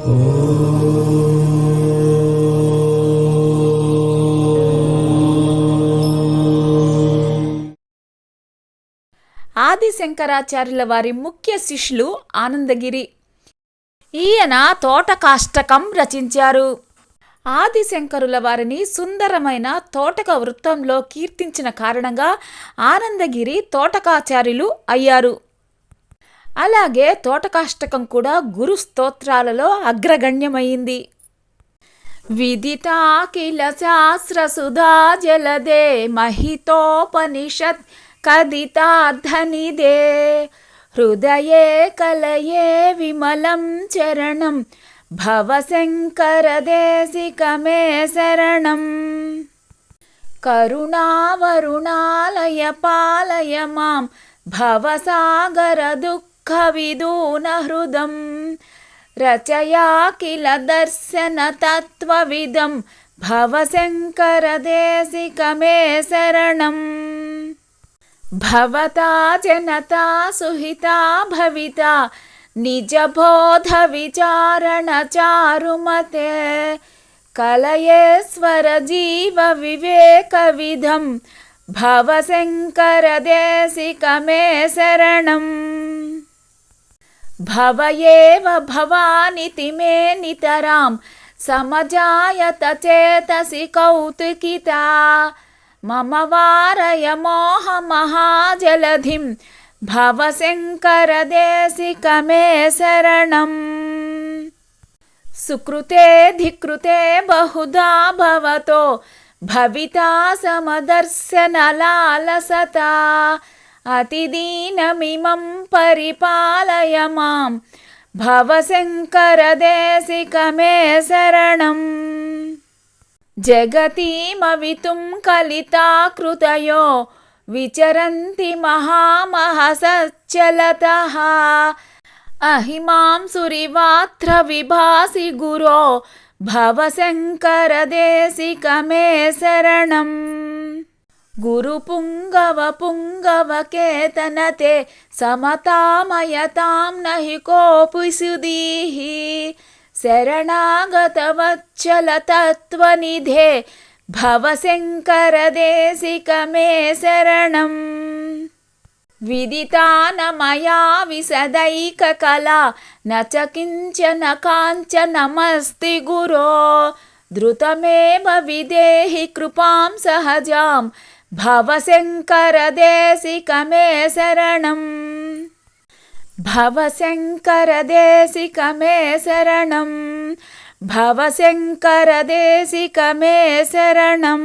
ఆది శంకరాచార్యుల వారి ముఖ్య శిష్యులు ఆనందగిరి. ఈయన తోటకాష్టకం రచించారు. ఆదిశంకరుల వారిని సుందరమైన తోటక వృత్తంలో కీర్తించిన కారణంగా ఆనందగిరి తోటకాచార్యులు అయ్యారు. అలాగే తోటకాష్టకం కూడా గురు స్తోత్రాలలో అగ్రగణ్యమైంది. విదితాఖిల శాస్త్ర సుధా జలదే మహితోపనిషత్ కదితార్థనిదే హృదయే కలయే విమలం చరణం భవశంకరదేశికమే శరణం. కరుణావరుణాలయ పాలయ మాం భవసాగర దుఃఖ విదూన హృదం రచయాఖిల దర్శన తత్వవిదం భవశంకరదేశికమే శరణం. భవతా జనతా సుహితా భవితా నిజబోధ విచారణ చారుమతే కలయేశ్వర జీవ వివేక విధం భవశంకరదేశికమే శరణం. భవయేవ భవానితి మే నితరాం సమజాయత చేతసి కౌతుకితా మమ వారయ మోహ మహాజలధిం భవశంకరదేశికమే శరణం. సుకృతే ధికృతే బహుధా భవతో భవితా సమదర్శన లాలసతా అతిదీనమిమం పరిపాలయ మాం భవశంకరదేశికమే శరణం. జగతీమవితుం కలితాకృతయో విచరంతి మహామహసచ్చలతః అహిమాంసురివాత్ర విభాసి గురో భవశంకరదేశికమే శరణం. గురుపుంగవ పుంగవ కేతనతే సమతామయతాం నహి కోపి సుధీః శరణాగతవచ్చల తత్వనిధే భవశంకరదేశికమే శరణం. విదితాన మయా విశదైక కళా నచ కించన కాంచనమస్తి గురో ధృతమేవ విదేహి కృపాం సహజాం భవశంకరదేశికమే శరణం. భవశంకరదేశికమే శరణం. భవశంకరదేశికమే శరణం.